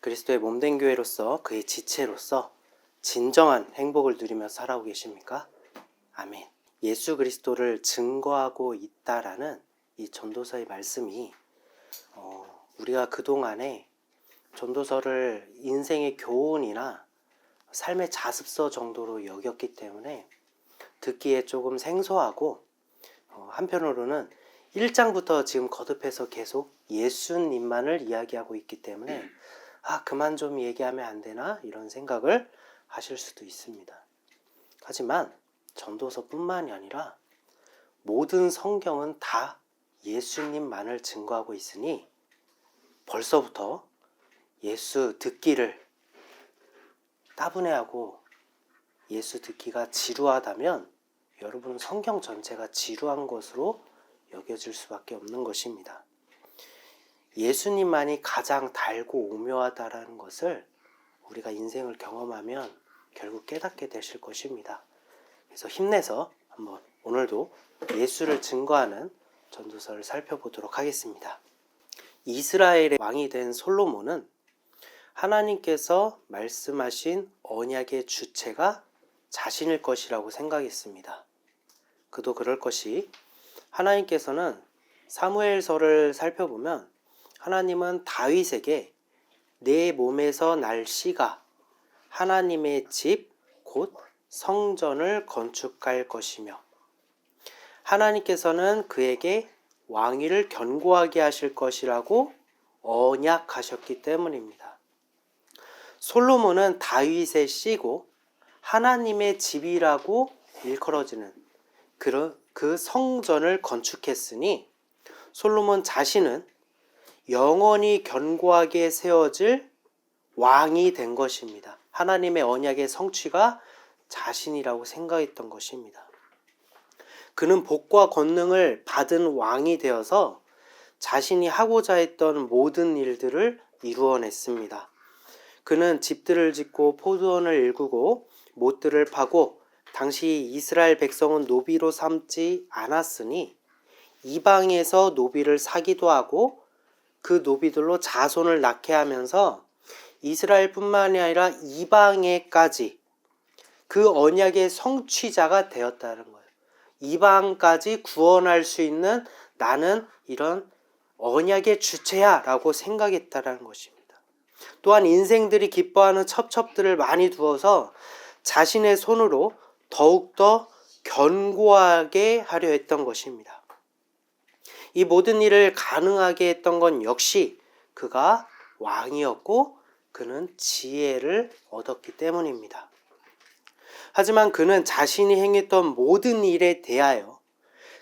그리스도의 몸된 교회로서 그의 지체로서 진정한 행복을 누리며 살아오고 계십니까? 아멘. 예수 그리스도를 증거하고 있다라는 이 전도서의 말씀이 우리가 그동안에 전도서를 인생의 교훈이나 삶의 자습서 정도로 여겼기 때문에 듣기에 조금 생소하고 한편으로는 1장부터 지금 거듭해서 계속 예수님만을 이야기하고 있기 때문에 그만 좀 얘기하면 안 되나? 이런 생각을 하실 수도 있습니다. 하지만 전도서뿐만이 아니라 모든 성경은 다 예수님만을 증거하고 있으니 벌써부터 예수 듣기를 따분해하고 예수 듣기가 지루하다면 여러분은 성경 전체가 지루한 것으로 여겨질 수밖에 없는 것입니다. 예수님만이 가장 달고 오묘하다라는 것을 우리가 인생을 경험하면 결국 깨닫게 되실 것입니다. 그래서 힘내서 한번 오늘도 예수를 증거하는 전도서를 살펴보도록 하겠습니다. 이스라엘의 왕이 된 솔로몬은 하나님께서 말씀하신 언약의 주체가 자신일 것이라고 생각했습니다. 그도 그럴 것이 하나님께서는 사무엘서를 살펴보면 하나님은 다윗에게 내 몸에서 날 씨가 하나님의 집 곧 성전을 건축할 것이며 하나님께서는 그에게 왕위를 견고하게 하실 것이라고 언약하셨기 때문입니다. 솔로몬은 다윗의 씨고 하나님의 집이라고 일컬어지는 그 성전을 건축했으니 솔로몬 자신은 영원히 견고하게 세워질 왕이 된 것입니다. 하나님의 언약의 성취가 자신이라고 생각했던 것입니다. 그는 복과 권능을 받은 왕이 되어서 자신이 하고자 했던 모든 일들을 이루어냈습니다. 그는 집들을 짓고 포도원을 일구고 못들을 파고 당시 이스라엘 백성은 노비로 삼지 않았으니 이방에서 노비를 사기도 하고 그 노비들로 자손을 낳게 하면서 이스라엘뿐만이 아니라 이방에까지 그 언약의 성취자가 되었다는 거예요. 이방까지 구원할 수 있는 나는 이런 언약의 주체야 라고 생각했다는 것입니다. 또한 인생들이 기뻐하는 첩첩들을 많이 두어서 자신의 손으로 더욱더 견고하게 하려 했던 것입니다. 이 모든 일을 가능하게 했던 건 역시 그가 왕이었고 그는 지혜를 얻었기 때문입니다. 하지만 그는 자신이 행했던 모든 일에 대하여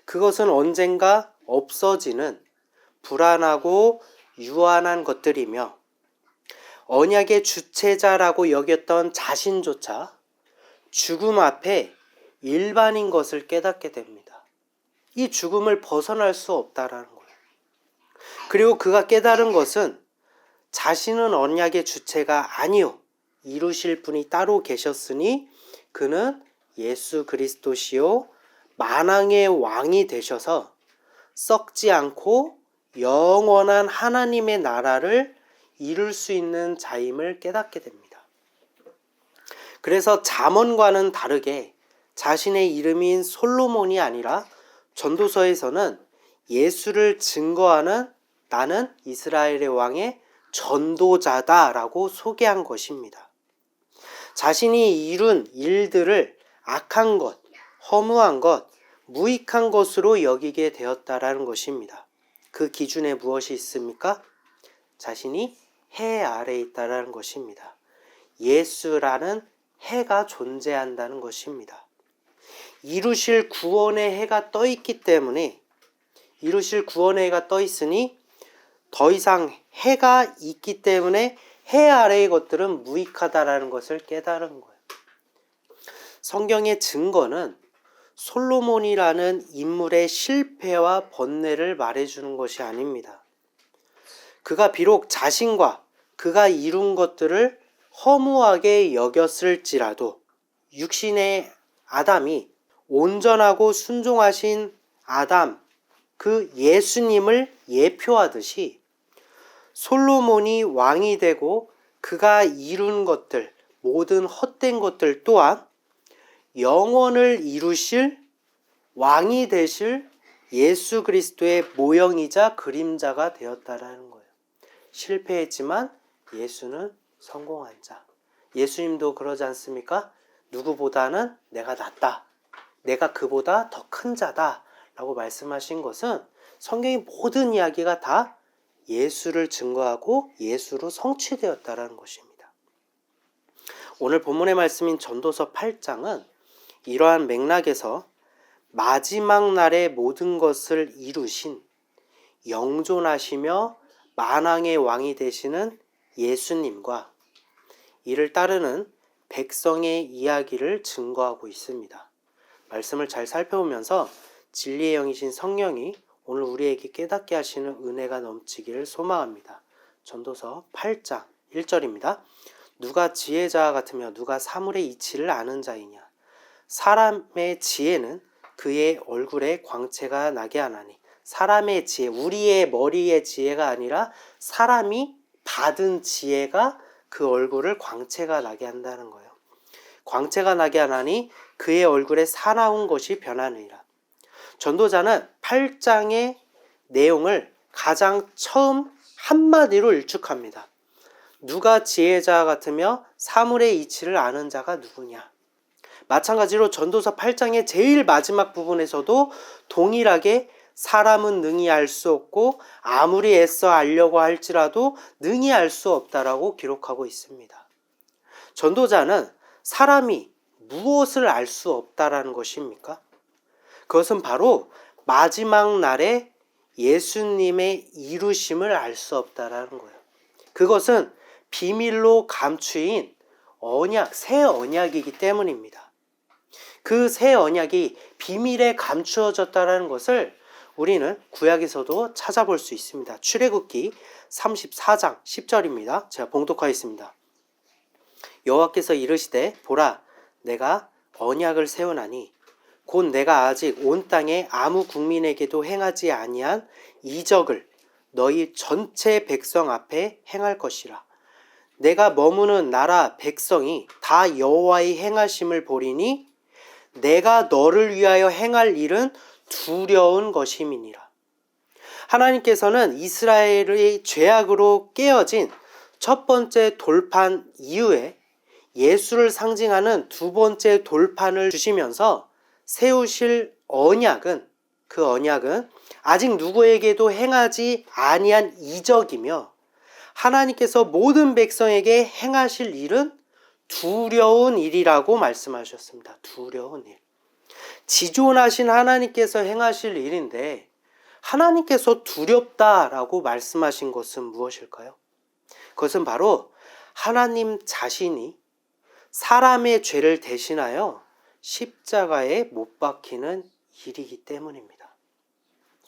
그것은 언젠가 없어지는 불안하고 유한한 것들이며 언약의 주체자라고 여겼던 자신조차 죽음 앞에 일반인 것을 깨닫게 됩니다. 이 죽음을 벗어날 수 없다라는 거예요. 그리고 그가 깨달은 것은 자신은 언약의 주체가 아니요 이루실 분이 따로 계셨으니 그는 예수 그리스도시요 만왕의 왕이 되셔서 썩지 않고 영원한 하나님의 나라를 이룰 수 있는 자임을 깨닫게 됩니다. 그래서 잠언과는 다르게 자신의 이름인 솔로몬이 아니라 전도서에서는 예수를 증거하는 나는 이스라엘의 왕의 전도자다라고 소개한 것입니다. 자신이 이룬 일들을 악한 것, 허무한 것, 무익한 것으로 여기게 되었다라는 것입니다. 그 기준에 무엇이 있습니까? 자신이 해 아래에 있다라는 것입니다. 예수라는 해가 존재한다는 것입니다. 이루실 구원의 해가 떠 있기 때문에 이루실 구원의 해가 떠 있으니 더 이상 해가 있기 때문에 해 아래의 것들은 무익하다라는 것을 깨달은 거예요. 성경의 증거는 솔로몬이라는 인물의 실패와 번뇌를 말해주는 것이 아닙니다. 그가 비록 자신과 그가 이룬 것들을 허무하게 여겼을지라도 육신의 아담이 온전하고 순종하신 아담, 그 예수님을 예표하듯이 솔로몬이 왕이 되고 그가 이룬 것들, 모든 헛된 것들 또한 영원을 이루실 왕이 되실 예수 그리스도의 모형이자 그림자가 되었다라는 거예요. 실패했지만 예수는 성공한 자. 예수님도 그러지 않습니까? 누구보다는 내가 낫다. 내가 그보다 더 큰 자다. 라고 말씀하신 것은 성경의 모든 이야기가 다 예수를 증거하고 예수로 성취되었다라는 것입니다. 오늘 본문의 말씀인 전도서 8장은 이러한 맥락에서 마지막 날에 모든 것을 이루신 영존하시며 만왕의 왕이 되시는 예수님과 이를 따르는 백성의 이야기를 증거하고 있습니다. 말씀을 잘 살펴보면서 진리의 영이신 성령이 오늘 우리에게 깨닫게 하시는 은혜가 넘치기를 소망합니다. 전도서 8장 1절입니다. 누가 지혜자 같으며 누가 사물의 이치를 아는 자이냐. 사람의 지혜는 그의 얼굴에 광채가 나게 하나니. 사람의 지혜, 우리의 머리의 지혜가 아니라 사람이 받은 지혜가 그 얼굴을 광채가 나게 한다는 거예요. 광채가 나게 하나니 그의 얼굴에 사나운 것이 변하느니라. 전도자는 8장의 내용을 가장 처음 한마디로 일축합니다. 누가 지혜자 같으며 사물의 이치를 아는 자가 누구냐. 마찬가지로 전도서 8장의 제일 마지막 부분에서도 동일하게 사람은 능히 알 수 없고 아무리 애써 알려고 할지라도 능히 알 수 없다라고 기록하고 있습니다. 전도자는 사람이 무엇을 알 수 없다라는 것입니까? 그것은 바로 마지막 날에 예수님의 이루심을 알 수 없다라는 거예요. 그것은 비밀로 감추인 언약, 새 언약이기 때문입니다. 그 새 언약이 비밀에 감추어졌다라는 것을 우리는 구약에서도 찾아볼 수 있습니다. 출애굽기 34장 10절입니다. 제가 봉독하겠습니다. 여호와께서 이르시되 보라 내가 언약을 세우나니 곧 내가 아직 온 땅에 아무 국민에게도 행하지 아니한 이적을 너희 전체 백성 앞에 행할 것이라. 내가 머무는 나라 백성이 다 여호와의 행하심을 보리니 내가 너를 위하여 행할 일은 두려운 것임이니라. 하나님께서는 이스라엘의 죄악으로 깨어진 첫 번째 돌판 이후에 예수를 상징하는 두 번째 돌판을 주시면서 세우실 언약은, 그 언약은 아직 누구에게도 행하지 아니한 이적이며 하나님께서 모든 백성에게 행하실 일은 두려운 일이라고 말씀하셨습니다. 두려운 일. 지존하신 하나님께서 행하실 일인데 하나님께서 두렵다라고 말씀하신 것은 무엇일까요? 그것은 바로 하나님 자신이 사람의 죄를 대신하여 십자가에 못 박히는 일이기 때문입니다.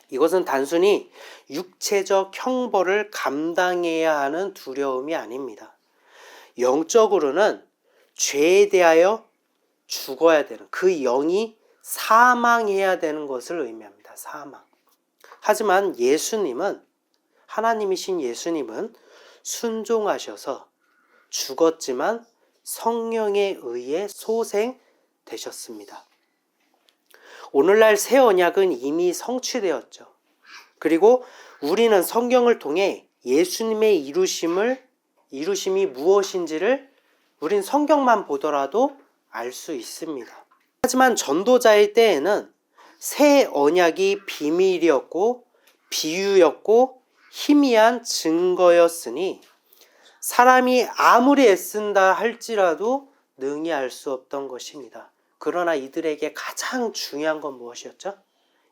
이것은 단순히 육체적 형벌을 감당해야 하는 두려움이 아닙니다. 영적으로는 죄에 대하여 죽어야 되는, 그 영이 사망해야 되는 것을 의미합니다. 사망. 하지만 예수님은, 하나님이신 예수님은 순종하셔서 죽었지만 성령에 의해 소생되셨습니다. 오늘날 새 언약은 이미 성취되었죠. 그리고 우리는 성경을 통해 예수님의 이루심이 무엇인지를 우린 성경만 보더라도 알 수 있습니다. 하지만 전도자의 때에는 새 언약이 비밀이었고 비유였고 희미한 증거였으니 사람이 아무리 애쓴다 할지라도 능히 알 수 없던 것입니다. 그러나 이들에게 가장 중요한 건 무엇이었죠?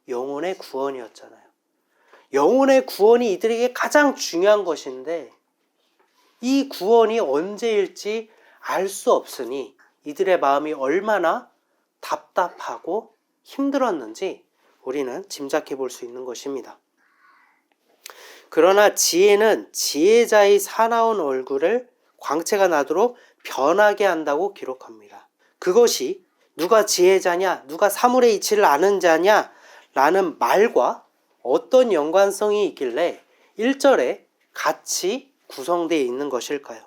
영혼의 구원이었잖아요. 영혼의 구원이 이들에게 가장 중요한 것인데 이 구원이 언제일지 알 수 없으니 이들의 마음이 얼마나 답답하고 힘들었는지 우리는 짐작해 볼 수 있는 것입니다. 그러나 지혜는 지혜자의 사나운 얼굴을 광채가 나도록 변하게 한다고 기록합니다. 그것이 누가 지혜자냐, 누가 사물의 이치를 아는 자냐 라는 말과 어떤 연관성이 있길래 1절에 같이 구성되어 있는 것일까요?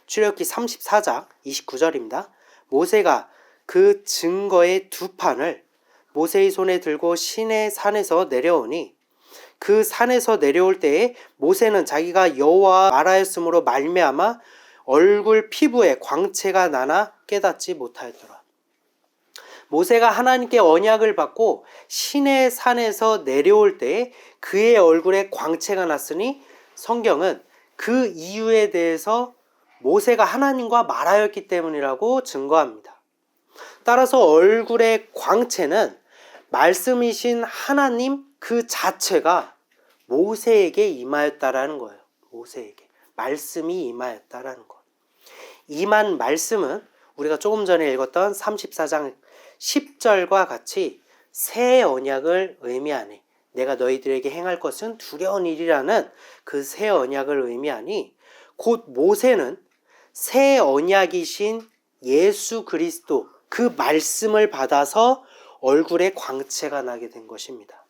출애굽기 34장 29절입니다. 모세가 그 증거의 두 판을 모세의 손에 들고 시내 산에서 내려오니 그 산에서 내려올 때에 모세는 자기가 여호와와 말하였으므로 말미암아 얼굴 피부에 광채가 나나 깨닫지 못하였더라. 모세가 하나님께 언약을 받고 시내 산에서 내려올 때에 그의 얼굴에 광채가 났으니 성경은 그 이유에 대해서 모세가 하나님과 말하였기 때문이라고 증거합니다. 따라서 얼굴의 광채는 말씀이신 하나님 그 자체가 모세에게 임하였다라는 거예요. 모세에게 말씀이 임하였다라는 것. 임한 말씀은 우리가 조금 전에 읽었던 34장 10절과 같이 새 언약을 의미하니, 내가 너희들에게 행할 것은 두려운 일이라는 그 새 언약을 의미하니, 곧 모세는 새 언약이신 예수 그리스도 그 말씀을 받아서 얼굴에 광채가 나게 된 것입니다.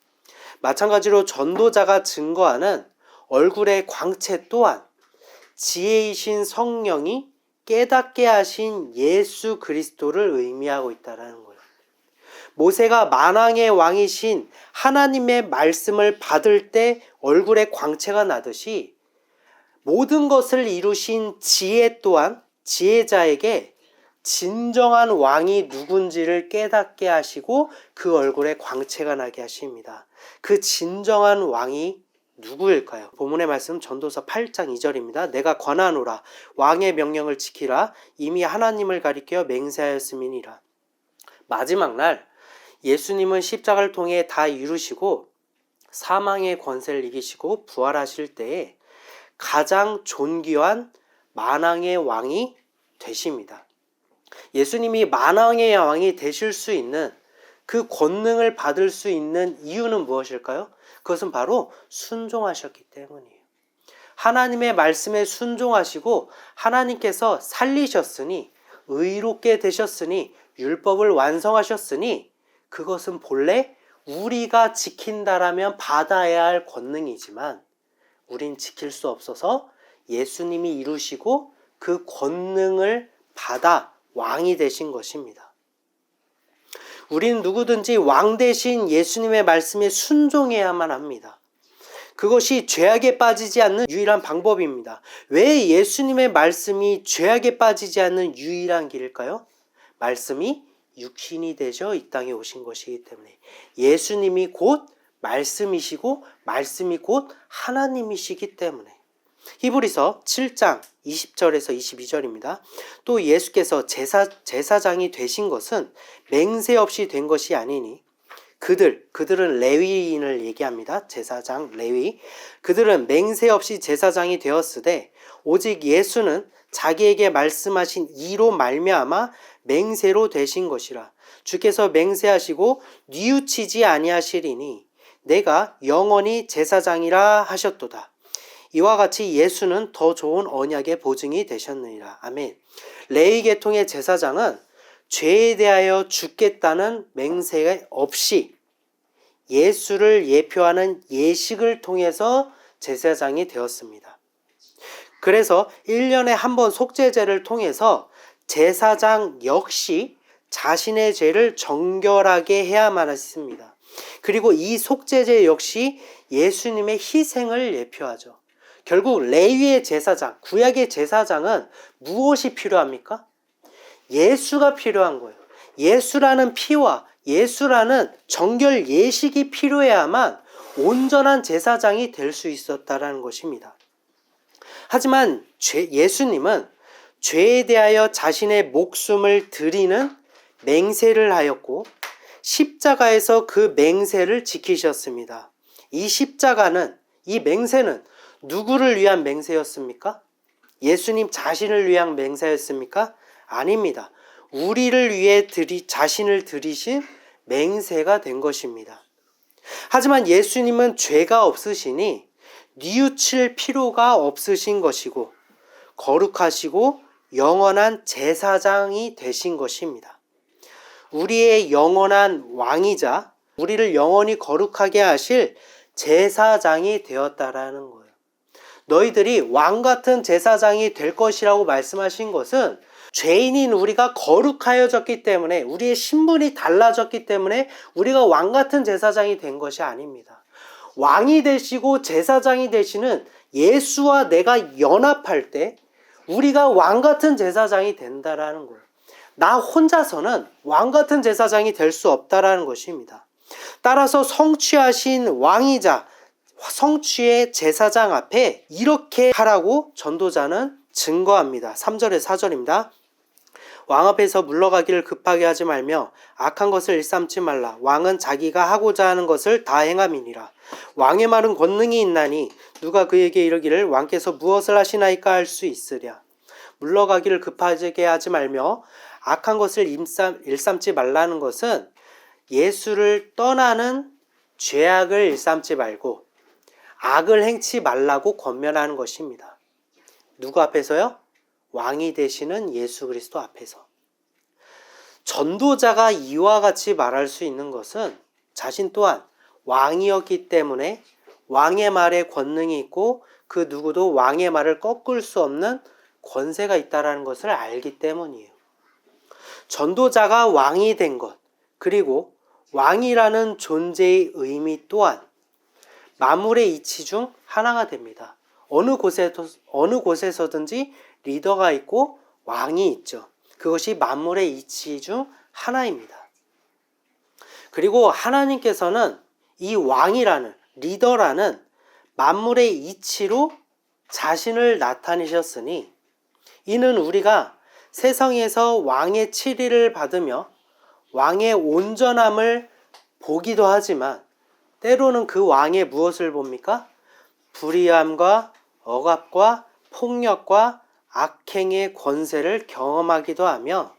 마찬가지로 전도자가 증거하는 얼굴의 광채 또한 지혜이신 성령이 깨닫게 하신 예수 그리스도를 의미하고 있다는 거예요. 모세가 만왕의 왕이신 하나님의 말씀을 받을 때 얼굴에 광채가 나듯이 모든 것을 이루신 지혜 또한 지혜자에게 진정한 왕이 누군지를 깨닫게 하시고 그 얼굴에 광채가 나게 하십니다. 그 진정한 왕이 누구일까요? 본문의 말씀 전도서 8장 2절입니다. 내가 권하노라 왕의 명령을 지키라 이미 하나님을 가리켜 맹세하였음이니라. 마지막 날 예수님은 십자가를 통해 다 이루시고 사망의 권세를 이기시고 부활하실 때에 가장 존귀한 만왕의 왕이 되십니다. 예수님이 만왕의 왕이 되실 수 있는 그 권능을 받을 수 있는 이유는 무엇일까요? 그것은 바로 순종하셨기 때문이에요. 하나님의 말씀에 순종하시고 하나님께서 살리셨으니, 의롭게 되셨으니, 율법을 완성하셨으니 그것은 본래 우리가 지킨다라면 받아야 할 권능이지만 우린 지킬 수 없어서 예수님이 이루시고 그 권능을 받아 왕이 되신 것입니다. 우리는 누구든지 왕 대신 예수님의 말씀에 순종해야만 합니다. 그것이 죄악에 빠지지 않는 유일한 방법입니다. 왜 예수님의 말씀이 죄악에 빠지지 않는 유일한 길일까요? 말씀이 육신이 되셔 이 땅에 오신 것이기 때문에 예수님이 곧 말씀이시고 말씀이 곧 하나님이시기 때문에. 히브리서 7장 20절에서 22절입니다. 또 예수께서 제사장이 되신 것은 맹세 없이 된 것이 아니니 그들은 레위인을 얘기합니다. 제사장 레위. 그들은 맹세 없이 제사장이 되었으되 오직 예수는 자기에게 말씀하신 이로 말미암아 맹세로 되신 것이라. 주께서 맹세하시고 뉘우치지 아니하시리니 내가 영원히 제사장이라 하셨도다. 이와 같이 예수는 더 좋은 언약의 보증이 되셨느니라. 아멘. 레위 계통의 제사장은 죄에 대하여 죽겠다는 맹세 없이 예수를 예표하는 예식을 통해서 제사장이 되었습니다. 그래서 1년에 한 번 속죄제를 통해서 제사장 역시 자신의 죄를 정결하게 해야만 했습니다. 그리고 이 속죄제 역시 예수님의 희생을 예표하죠. 결국 레위의 제사장, 구약의 제사장은 무엇이 필요합니까? 예수가 필요한 거예요. 예수라는 피와 예수라는 정결 예식이 필요해야만 온전한 제사장이 될 수 있었다라는 것입니다. 하지만 예수님은 죄에 대하여 자신의 목숨을 드리는 맹세를 하였고 십자가에서 그 맹세를 지키셨습니다. 이 십자가는, 이 맹세는 누구를 위한 맹세였습니까? 예수님 자신을 위한 맹세였습니까? 아닙니다. 우리를 위해 자신을 드리신 맹세가 된 것입니다. 하지만 예수님은 죄가 없으시니 뉘우칠 필요가 없으신 것이고 거룩하시고 영원한 제사장이 되신 것입니다. 우리의 영원한 왕이자 우리를 영원히 거룩하게 하실 제사장이 되었다라는 거예요. 너희들이 왕 같은 제사장이 될 것이라고 말씀하신 것은 죄인인 우리가 거룩하여졌기 때문에, 우리의 신분이 달라졌기 때문에 우리가 왕 같은 제사장이 된 것이 아닙니다. 왕이 되시고 제사장이 되시는 예수와 내가 연합할 때 우리가 왕 같은 제사장이 된다라는 거예요. 나 혼자서는 왕 같은 제사장이 될 수 없다라는 것입니다. 따라서 성취하신 왕이자 성취의 제사장 앞에 이렇게 하라고 전도자는 증거합니다. 3절에 4절입니다. 왕 앞에서 물러가기를 급하게 하지 말며 악한 것을 일삼지 말라. 왕은 자기가 하고자 하는 것을 다 행함이니라. 왕의 말은 권능이 있나니 누가 그에게 이르기를 왕께서 무엇을 하시나이까 할 수 있으랴. 물러가기를 급하게 하지 말며 악한 것을 일삼지 말라는 것은 예수를 떠나는 죄악을 일삼지 말고 악을 행치 말라고 권면하는 것입니다. 누구 앞에서요? 왕이 되시는 예수 그리스도 앞에서. 전도자가 이와 같이 말할 수 있는 것은 자신 또한 왕이었기 때문에 왕의 말에 권능이 있고 그 누구도 왕의 말을 꺾을 수 없는 권세가 있다는 것을 알기 때문이에요. 전도자가 왕이 된 것, 그리고 왕이라는 존재의 의미 또한 만물의 이치 중 하나가 됩니다. 어느 곳에서든지 리더가 있고 왕이 있죠. 그것이 만물의 이치 중 하나입니다. 그리고 하나님께서는 이 왕이라는, 리더라는 만물의 이치로 자신을 나타내셨으니 이는 우리가 세상에서 왕의 치리를 받으며 왕의 온전함을 보기도 하지만 때로는 그 왕의 무엇을 봅니까? 불의함과 억압과 폭력과 악행의 권세를 경험하기도 하며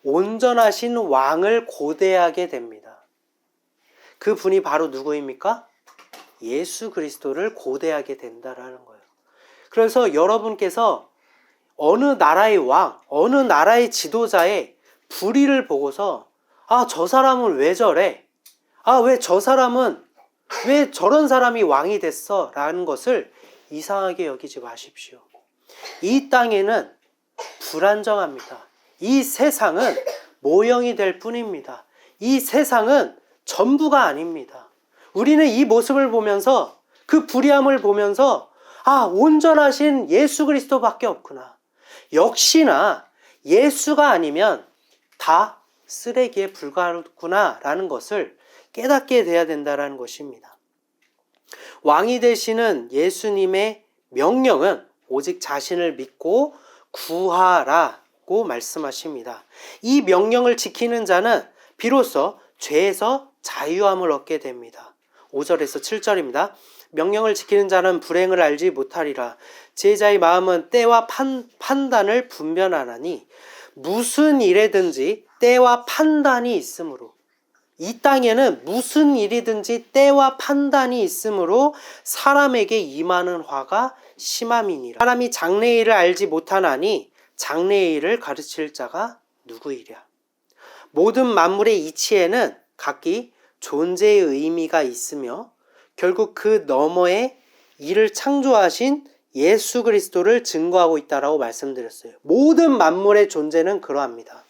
온전하신 왕을 고대하게 됩니다. 그 분이 바로 누구입니까? 예수 그리스도를 고대하게 된다라는 거예요. 그래서 여러분께서 어느 나라의 왕, 어느 나라의 지도자의 불의를 보고서 저 사람은 왜 저래? 왜 저런 사람이 왕이 됐어? 라는 것을 이상하게 여기지 마십시오. 이 땅에는 불안정합니다. 이 세상은 모형이 될 뿐입니다. 이 세상은 전부가 아닙니다. 우리는 이 모습을 보면서, 그 불의함을 보면서 온전하신 예수 그리스도밖에 없구나. 역시나 예수가 아니면 다 쓰레기에 불과하구나 라는 것을 깨닫게 돼야 된다는 것입니다. 왕이 되시는 예수님의 명령은 오직 자신을 믿고 구하라고 말씀하십니다. 이 명령을 지키는 자는 비로소 죄에서 자유함을 얻게 됩니다. 5절에서 7절입니다. 명령을 지키는 자는 불행을 알지 못하리라. 지혜자의 마음은 때와 판단을 분별하나니 무슨 일에든지 때와 판단이 있으므로, 이 땅에는 무슨 일이든지 때와 판단이 있으므로 사람에게 임하는 화가 심함이니라. 사람이 장래의 일을 알지 못하나니 장래의 일을 가르칠 자가 누구이랴. 모든 만물의 이치에는 각기 존재의 의미가 있으며 결국 그 너머에 이를 창조하신 예수 그리스도를 증거하고 있다라고 말씀드렸어요. 모든 만물의 존재는 그러합니다.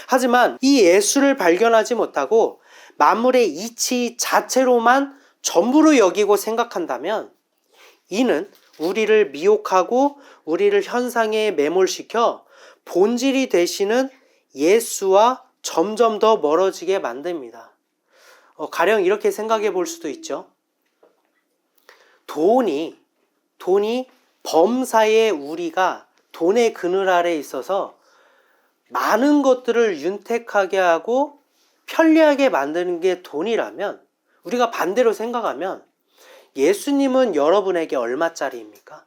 하지만 이 예수를 발견하지 못하고 만물의 이치 자체로만 전부로 여기고 생각한다면 이는 우리를 미혹하고 우리를 현상에 매몰시켜 본질이 되시는 예수와 점점 더 멀어지게 만듭니다. 가령 이렇게 생각해 볼 수도 있죠. 돈이 범사의 우리가 돈의 그늘 아래에 있어서 많은 것들을 윤택하게 하고 편리하게 만드는 게 돈이라면, 우리가 반대로 생각하면 예수님은 여러분에게 얼마짜리입니까?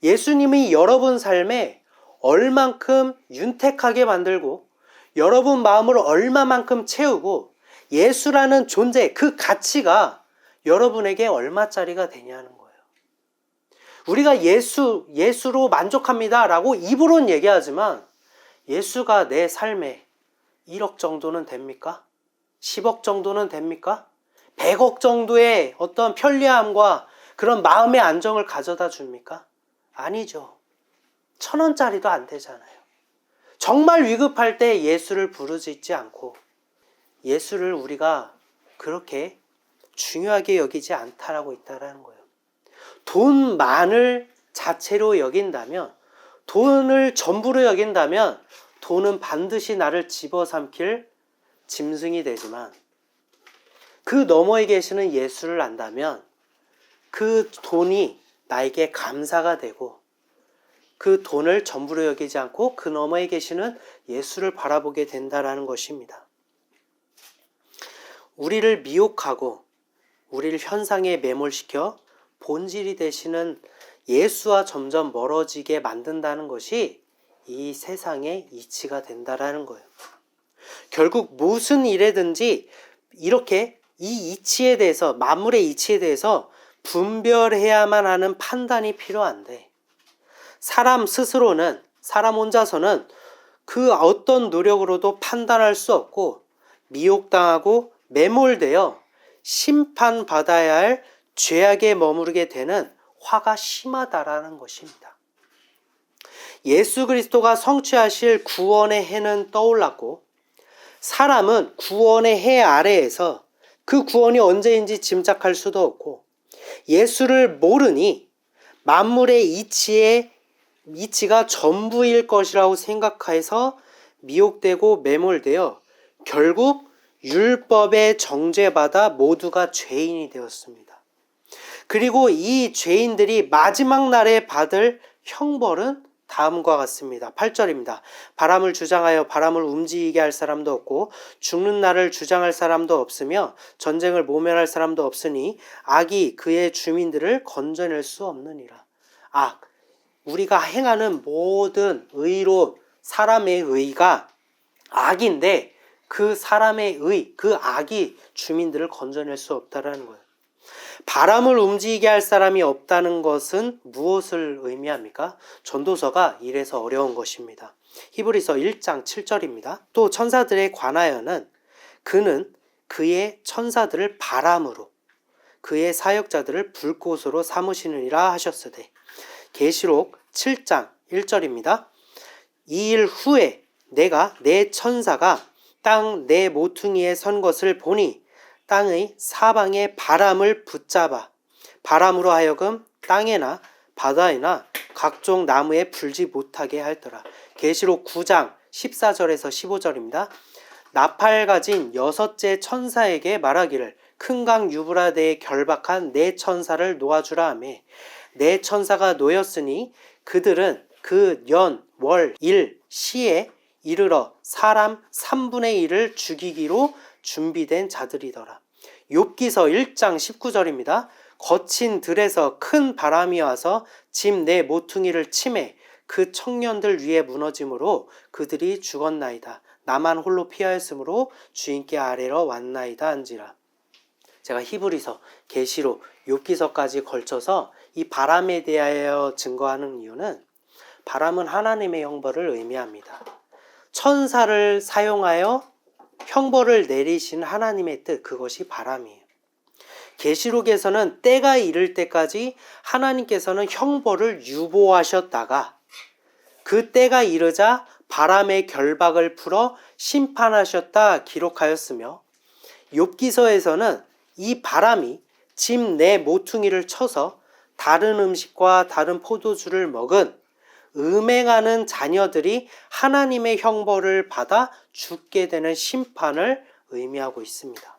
예수님이 여러분 삶에 얼만큼 윤택하게 만들고 여러분 마음을 얼마만큼 채우고 예수라는 존재, 그 가치가 여러분에게 얼마짜리가 되냐는 거예요. 우리가 예수로 만족합니다 라고 입으로는 얘기하지만 예수가 내 삶에 1억 정도는 됩니까? 10억 정도는 됩니까? 100억 정도의 어떤 편리함과 그런 마음의 안정을 가져다 줍니까? 아니죠. 1,000원짜리도 안 되잖아요. 정말 위급할 때 예수를 부르짖지 않고 예수를 우리가 그렇게 중요하게 여기지 않다라고 있다라는 거예요. 돈만을 자체로 여긴다면, 돈을 전부로 여긴다면 돈은 반드시 나를 집어삼킬 짐승이 되지만, 그 너머에 계시는 예수를 안다면 그 돈이 나에게 감사가 되고, 그 돈을 전부로 여기지 않고 그 너머에 계시는 예수를 바라보게 된다라는 것입니다. 우리를 미혹하고 우리를 현상에 매몰시켜 본질이 되시는 예수와 점점 멀어지게 만든다는 것이 이 세상의 이치가 된다라는 거예요. 결국 무슨 일에든지 이렇게 이 이치에 대해서, 만물의 이치에 대해서 분별해야만 하는 판단이 필요한데, 사람 스스로는, 사람 혼자서는 그 어떤 노력으로도 판단할 수 없고 미혹당하고 매몰되어 심판받아야 할 죄악에 머무르게 되는 화가 심하다라는 것입니다. 예수 그리스도가 성취하실 구원의 해는 떠올랐고, 사람은 구원의 해 아래에서 그 구원이 언제인지 짐작할 수도 없고, 예수를 모르니 만물의 이치가 전부일 것이라고 생각해서 미혹되고 매몰되어 결국 율법에 정죄받아 모두가 죄인이 되었습니다. 그리고 이 죄인들이 마지막 날에 받을 형벌은 다음과 같습니다. 8절입니다. 바람을 주장하여 바람을 움직이게 할 사람도 없고 죽는 날을 주장할 사람도 없으며 전쟁을 모면할 사람도 없으니 악이 그의 주민들을 건져낼 수 없느니라. 악, 우리가 행하는 모든 의로 사람의 의가 악인데 그 사람의 의, 그 악이 주민들을 건져낼 수 없다라는 거예요. 바람을 움직이게 할 사람이 없다는 것은 무엇을 의미합니까? 전도서가 이래서 어려운 것입니다. 히브리서 1장 7절입니다. 또 천사들에 관하여는 그는 그의 천사들을 바람으로 그의 사역자들을 불꽃으로 삼으시느니라 하셨으되, 계시록 7장 1절입니다. 이 일 후에 내가 내 천사가 땅 내 모퉁이에 선 것을 보니 땅의 사방에 바람을 붙잡아 바람으로 하여금 땅에나 바다에나 각종 나무에 불지 못하게 할더라. 계시록 9장 14절에서 15절입니다. 나팔 가진 6째 천사에게 말하기를 큰 강 유브라데에 결박한 네 천사를 놓아주라 하며, 네 천사가 놓였으니 그들은 그 연, 월, 일, 시에 이르러 사람 3분의 1을 죽이기로 준비된 자들이더라. 욥기서 1장 19절입니다. 거친 들에서 큰 바람이 와서 집 내 모퉁이를 치매 그 청년들 위에 무너짐으로 그들이 죽었나이다. 나만 홀로 피하였으므로 주인께 아뢰러 왔나이다 한지라. 제가 히브리서, 계시록, 욥기서까지 걸쳐서 이 바람에 대하여 증거하는 이유는, 바람은 하나님의 형벌을 의미합니다. 천사를 사용하여 형벌을 내리신 하나님의 뜻, 그것이 바람이에요. 계시록에서는 때가 이를 때까지 하나님께서는 형벌을 유보하셨다가 그 때가 이르자 바람의 결박을 풀어 심판하셨다 기록하였으며, 욥기서에서는 이 바람이 집 내 모퉁이를 쳐서 다른 음식과 다른 포도주를 먹은 음행하는 자녀들이 하나님의 형벌을 받아 죽게 되는 심판을 의미하고 있습니다.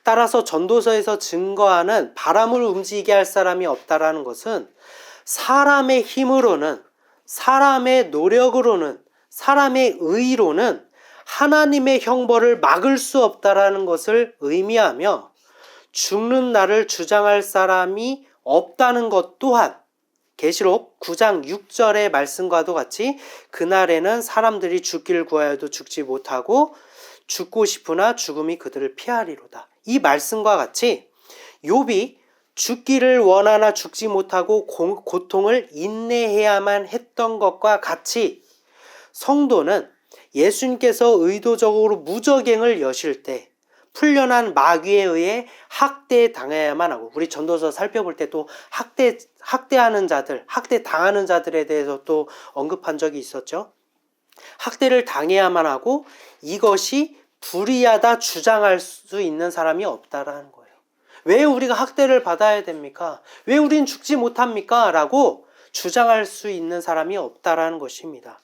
따라서 전도서에서 증거하는 바람을 움직이게 할 사람이 없다라는 것은 사람의 힘으로는, 사람의 노력으로는, 사람의 의로는 하나님의 형벌을 막을 수 없다라는 것을 의미하며, 죽는 날을 주장할 사람이 없다는 것 또한 계시록 9장 6절의 말씀과도 같이 그날에는 사람들이 죽기를 구하여도 죽지 못하고 죽고 싶으나 죽음이 그들을 피하리로다. 이 말씀과 같이 욥이 죽기를 원하나 죽지 못하고 고통을 인내해야만 했던 것과 같이 성도는 예수님께서 의도적으로 무저갱을 여실 때, 풀려난 마귀에 의해 학대당해야만 하고, 우리 전도서 살펴볼 때 또 학대하는 자들, 학대당하는 자들에 대해서 또 언급한 적이 있었죠. 학대를 당해야만 하고 이것이 불의하다 주장할 수 있는 사람이 없다라는 거예요. 왜 우리가 학대를 받아야 됩니까? 왜 우린 죽지 못합니까? 라고 주장할 수 있는 사람이 없다라는 것입니다.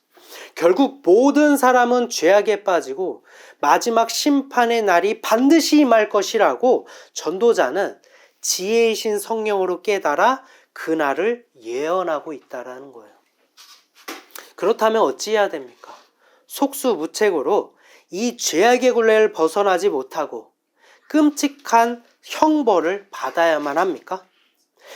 결국 모든 사람은 죄악에 빠지고 마지막 심판의 날이 반드시 임할 것이라고 전도자는 지혜이신 성령으로 깨달아 그날을 예언하고 있다라는 거예요. 그렇다면 어찌해야 됩니까? 속수무책으로 이 죄악의 굴레를 벗어나지 못하고 끔찍한 형벌을 받아야만 합니까?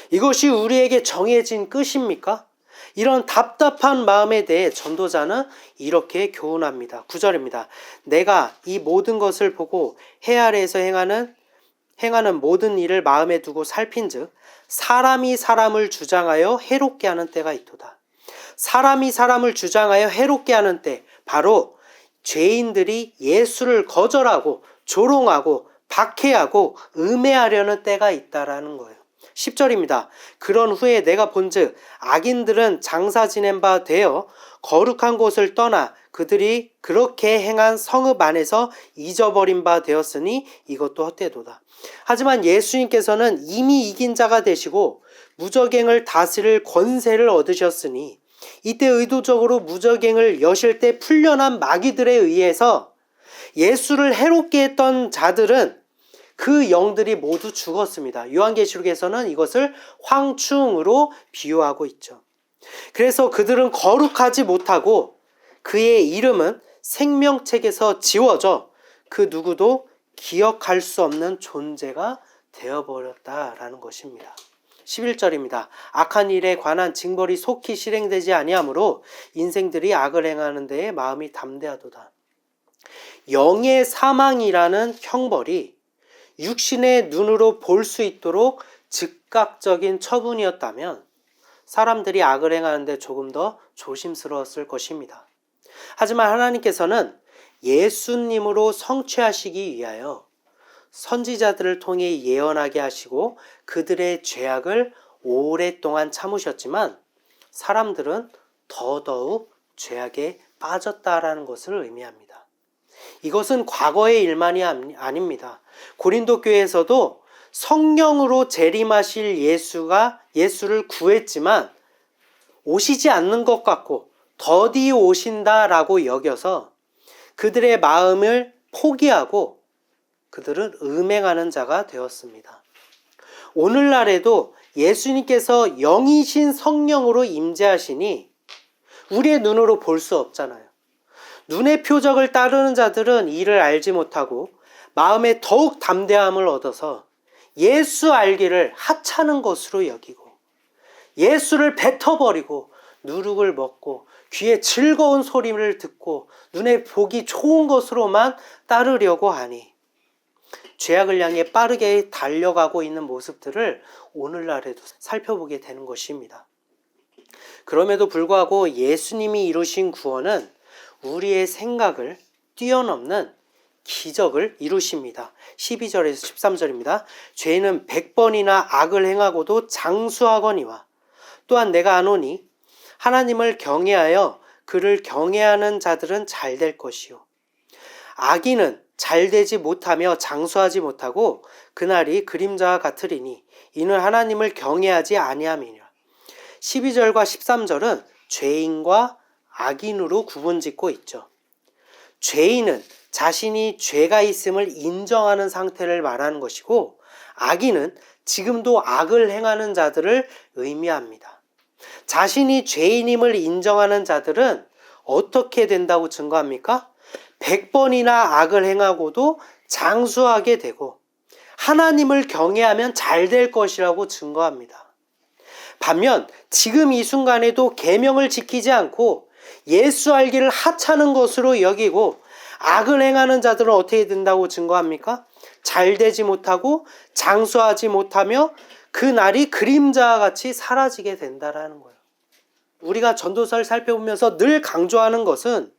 이것이 우리에게 정해진 끝입니까? 이런 답답한 마음에 대해 전도자는 이렇게 교훈합니다. 9절입니다. 내가 이 모든 것을 보고 해 아래에서 행하는 모든 일을 마음에 두고 살핀즉 사람이 사람을 주장하여 해롭게 하는 때가 있도다. 사람이 사람을 주장하여 해롭게 하는 때, 바로 죄인들이 예수를 거절하고 조롱하고 박해하고 음해하려는 때가 있다라는 거예요. 10절입니다. 그런 후에 내가 본즉 악인들은 장사 지낸 바 되어 거룩한 곳을 떠나 그들이 그렇게 행한 성읍 안에서 잊어버린 바 되었으니 이것도 헛되도다. 하지만 예수님께서는 이미 이긴 자가 되시고 무저갱을 다스릴 권세를 얻으셨으니 이때 의도적으로 무저갱을 여실 때 풀려난 마귀들에 의해서 예수를 해롭게 했던 자들은 그 영들이 모두 죽었습니다. 요한계시록에서는 이것을 황충으로 비유하고 있죠. 그래서 그들은 거룩하지 못하고 그의 이름은 생명책에서 지워져 그 누구도 기억할 수 없는 존재가 되어버렸다라는 것입니다. 11절입니다. 악한 일에 관한 징벌이 속히 실행되지 아니하므로 인생들이 악을 행하는 데에 마음이 담대하도다. 영의 사망이라는 형벌이 육신의 눈으로 볼 수 있도록 즉각적인 처분이었다면 사람들이 악을 행하는데 조금 더 조심스러웠을 것입니다. 하지만 하나님께서는 예수님으로 성취하시기 위하여 선지자들을 통해 예언하게 하시고 그들의 죄악을 오랫동안 참으셨지만 사람들은 더더욱 죄악에 빠졌다라는 것을 의미합니다. 이것은 과거의 일만이 아닙니다. 고린도 교회에서도 성령으로 재림하실 예수를 구했지만 오시지 않는 것 같고 더디 오신다라고 여겨서 그들의 마음을 포기하고 그들은 음행하는 자가 되었습니다. 오늘날에도 예수님께서 영이신 성령으로 임재하시니 우리의 눈으로 볼 수 없잖아요. 눈의 표적을 따르는 자들은 이를 알지 못하고 마음에 더욱 담대함을 얻어서 예수 알기를 하찮은 것으로 여기고 예수를 뱉어버리고 누룩을 먹고 귀에 즐거운 소리를 듣고 눈에 보기 좋은 것으로만 따르려고 하니 죄악을 향해 빠르게 달려가고 있는 모습들을 오늘날에도 살펴보게 되는 것입니다. 그럼에도 불구하고 예수님이 이루신 구원은 우리의 생각을 뛰어넘는 기적을 이루십니다. 12절에서 13절입니다. 죄인은 100번이나 악을 행하고도 장수하거니와 또한 내가 아노니 하나님을 경외하여 그를 경외하는 자들은 잘 될 것이요 악인은 잘되지 못하며 장수하지 못하고 그날이 그림자와 같으리니 이는 하나님을 경외하지 아니함이니라. 12절과 13절은 죄인과 악인으로 구분짓고 있죠. 죄인은 자신이 죄가 있음을 인정하는 상태를 말하는 것이고 악인은 지금도 악을 행하는 자들을 의미합니다. 자신이 죄인임을 인정하는 자들은 어떻게 된다고 증거합니까? 100번이나 악을 행하고도 장수하게 되고 하나님을 경외하면 잘 될 것이라고 증거합니다. 반면 지금 이 순간에도 계명을 지키지 않고 예수 알기를 하찮은 것으로 여기고 악을 행하는 자들은 어떻게 된다고 증거합니까? 잘 되지 못하고 장수하지 못하며 그 날이 그림자와 같이 사라지게 된다라는 거예요. 우리가 전도서를 살펴보면서 늘 강조하는 것은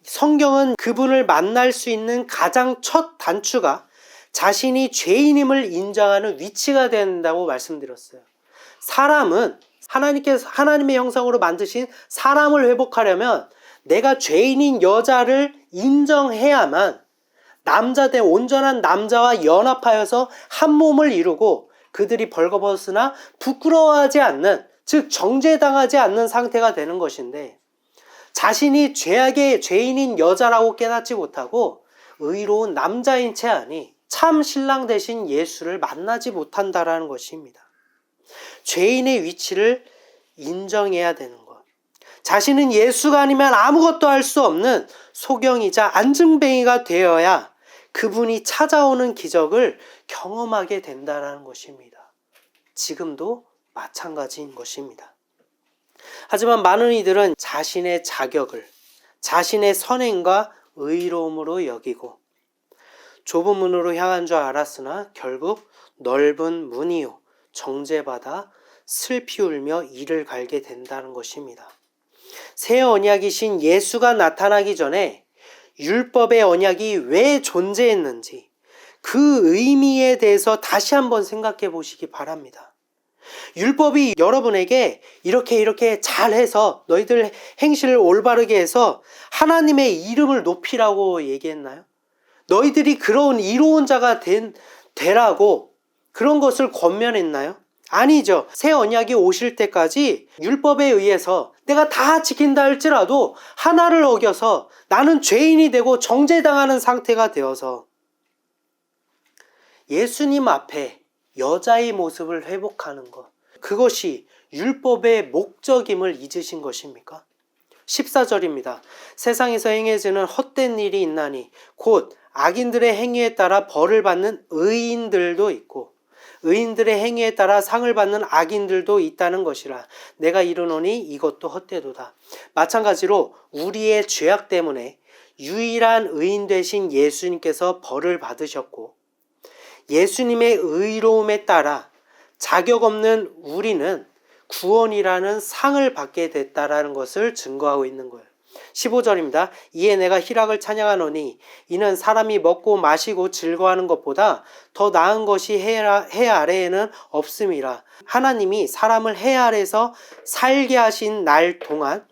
성경은 그분을 만날 수 있는 가장 첫 단추가 자신이 죄인임을 인정하는 위치가 된다고 말씀드렸어요. 사람은 하나님께서 하나님의 형상으로 만드신 사람을 회복하려면 내가 죄인인 여자를 인정해야만 남자 대 온전한 남자와 연합하여서 한 몸을 이루고 그들이 벌거벗으나 부끄러워하지 않는, 즉 정죄당하지 않는 상태가 되는 것인데, 자신이 죄악의 죄인인 여자라고 깨닫지 못하고 의로운 남자인 채 하니 참 신랑 되신 예수를 만나지 못한다라는 것입니다. 죄인의 위치를 인정해야 되는 것. 자신은 예수가 아니면 아무것도 할 수 없는 소경이자 안증뱅이가 되어야 그분이 찾아오는 기적을 경험하게 된다는 것입니다. 지금도 마찬가지인 것입니다. 하지만 많은 이들은 자신의 자격을 자신의 선행과 의로움으로 여기고 좁은 문으로 향한 줄 알았으나 결국 넓은 문이요 정죄받아 슬피 울며 이를 갈게 된다는 것입니다. 새 언약이신 예수가 나타나기 전에 율법의 언약이 왜 존재했는지 그 의미에 대해서 다시 한번 생각해 보시기 바랍니다. 율법이 여러분에게 이렇게 잘해서 너희들 행실을 올바르게 해서 하나님의 이름을 높이라고 얘기했나요? 너희들이 그런 이로운 자가 되라고 그런 것을 권면했나요? 아니죠. 새 언약이 오실 때까지 율법에 의해서 내가 다 지킨다 할지라도 하나를 어겨서 나는 죄인이 되고 정죄당하는 상태가 되어서 예수님 앞에 여자의 모습을 회복하는 것, 그것이 율법의 목적임을 잊으신 것입니까? 14절입니다. 세상에서 행해지는 헛된 일이 있나니 곧 악인들의 행위에 따라 벌을 받는 의인들도 있고 의인들의 행위에 따라 상을 받는 악인들도 있다는 것이라. 내가 이르노니 이것도 헛되도다. 마찬가지로 우리의 죄악 때문에 유일한 의인 되신 예수님께서 벌을 받으셨고 예수님의 의로움에 따라 자격 없는 우리는 구원이라는 상을 받게 됐다라는 것을 증거하고 있는 거예요. 15절입니다. 이에 내가 희락을 찬양하노니 이는 사람이 먹고 마시고 즐거워하는 것보다 더 나은 것이 해 아래에는 없음이라. 하나님이 사람을 해 아래에서 살게 하신 날 동안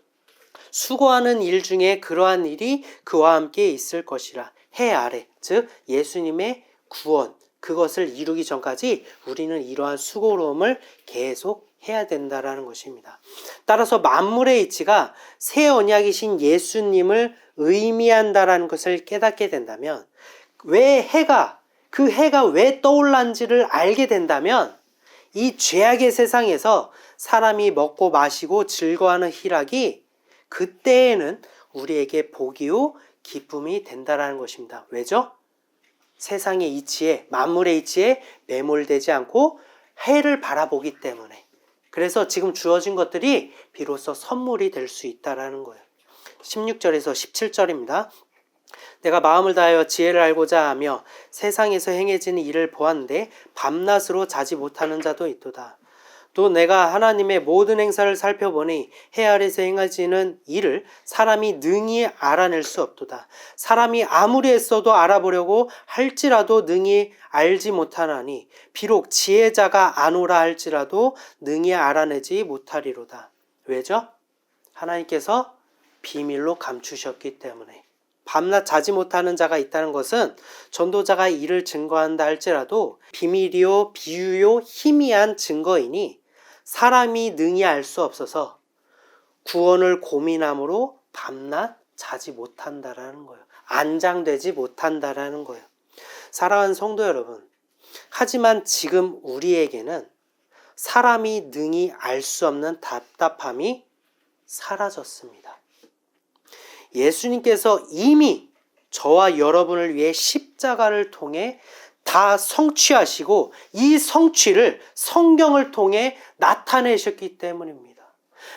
수고하는 일 중에 그러한 일이 그와 함께 있을 것이라. 해 아래, 즉 예수님의 구원, 그것을 이루기 전까지 우리는 이러한 수고로움을 계속 해야 된다라는 것입니다. 따라서 만물의 이치가 새 언약이신 예수님을 의미한다라는 것을 깨닫게 된다면, 왜 그 해가 왜 떠올랐는지를 알게 된다면 이 죄악의 세상에서 사람이 먹고 마시고 즐거워하는 희락이 그때에는 우리에게 복이요 기쁨이 된다라는 것입니다. 왜죠? 세상의 이치에, 만물의 이치에 매몰되지 않고 해를 바라보기 때문에. 그래서 지금 주어진 것들이 비로소 선물이 될 수 있다라는 거예요. 16절에서 17절입니다. 내가 마음을 다하여 지혜를 알고자 하며 세상에서 행해지는 일을 보았는데 밤낮으로 자지 못하는 자도 있도다. 또 내가 하나님의 모든 행사를 살펴보니 해 아래에서 행해지는 일을 사람이 능히 알아낼 수 없도다. 사람이 아무리 애써도 알아보려고 할지라도 능히 알지 못하나니 비록 지혜자가 아노라 할지라도 능히 알아내지 못하리로다. 왜죠? 하나님께서 비밀로 감추셨기 때문에. 밤낮 자지 못하는 자가 있다는 것은 전도자가 이를 증거한다 할지라도 비밀이요 비유요 희미한 증거이니 사람이 능히 알 수 없어서 구원을 고민함으로 밤낮 자지 못한다라는 거예요. 안장되지 못한다라는 거예요. 사랑하는 성도 여러분, 하지만 지금 우리에게는 사람이 능히 알 수 없는 답답함이 사라졌습니다. 예수님께서 이미 저와 여러분을 위해 십자가를 통해 다 성취하시고 이 성취를 성경을 통해 나타내셨기 때문입니다.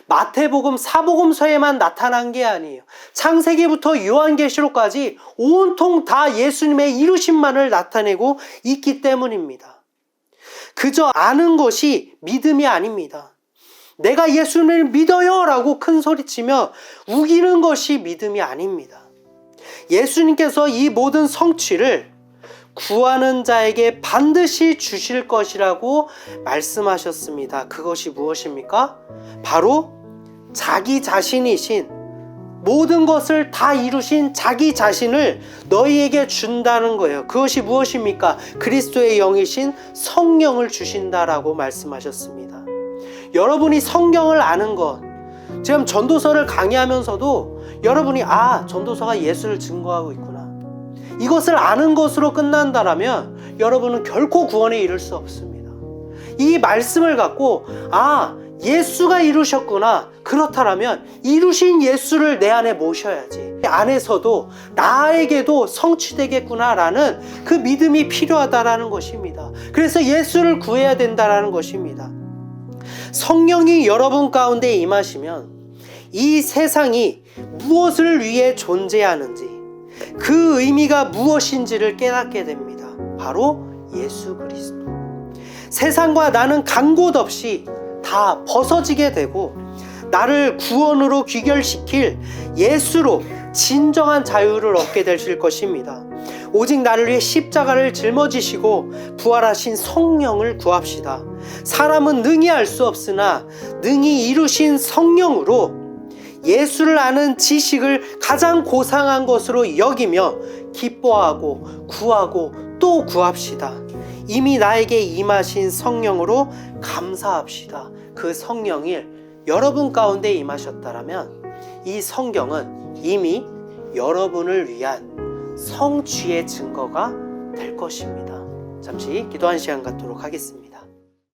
마태복음, 사복음서에만 나타난 게 아니에요. 창세기부터 요한계시록까지 온통 다 예수님의 이루심만을 나타내고 있기 때문입니다. 그저 아는 것이 믿음이 아닙니다. 내가 예수님을 믿어요 라고 큰 소리치며 우기는 것이 믿음이 아닙니다. 예수님께서 이 모든 성취를 구하는 자에게 반드시 주실 것이라고 말씀하셨습니다. 그것이 무엇입니까? 바로 자기 자신이신, 모든 것을 다 이루신 자기 자신을 너희에게 준다는 거예요. 그것이 무엇입니까? 그리스도의 영이신 성령을 주신다라고 말씀하셨습니다. 여러분이 성경을 아는 것, 지금 전도서를 강의하면서도 여러분이 전도서가 예수를 증거하고 있구나, 이것을 아는 것으로 끝난다라면 여러분은 결코 구원에 이를 수 없습니다. 이 말씀을 갖고 예수가 이루셨구나, 그렇다면 이루신 예수를 내 안에 모셔야지, 안에서도 나에게도 성취되겠구나라는 그 믿음이 필요하다라는 것입니다. 그래서 예수를 구해야 된다라는 것입니다. 성령이 여러분 가운데 임하시면 이 세상이 무엇을 위해 존재하는지, 그 의미가 무엇인지를 깨닫게 됩니다. 바로 예수 그리스도. 세상과 나는 간 곳 없이 다 벗어지게 되고 나를 구원으로 귀결시킬 예수로 진정한 자유를 얻게 되실 것입니다. 오직 나를 위해 십자가를 짊어지시고 부활하신 성령을 구합시다. 사람은 능히 알 수 없으나 능히 이루신 성령으로 예수를 아는 지식을 가장 고상한 것으로 여기며 기뻐하고 구하고 또 구합시다. 이미 나에게 임하신 성령으로 감사합시다. 그 성령이 여러분 가운데 임하셨다라면 이 성경은 이미 여러분을 위한 성취의 증거가 될 것입니다. 잠시 기도한 시간 갖도록 하겠습니다.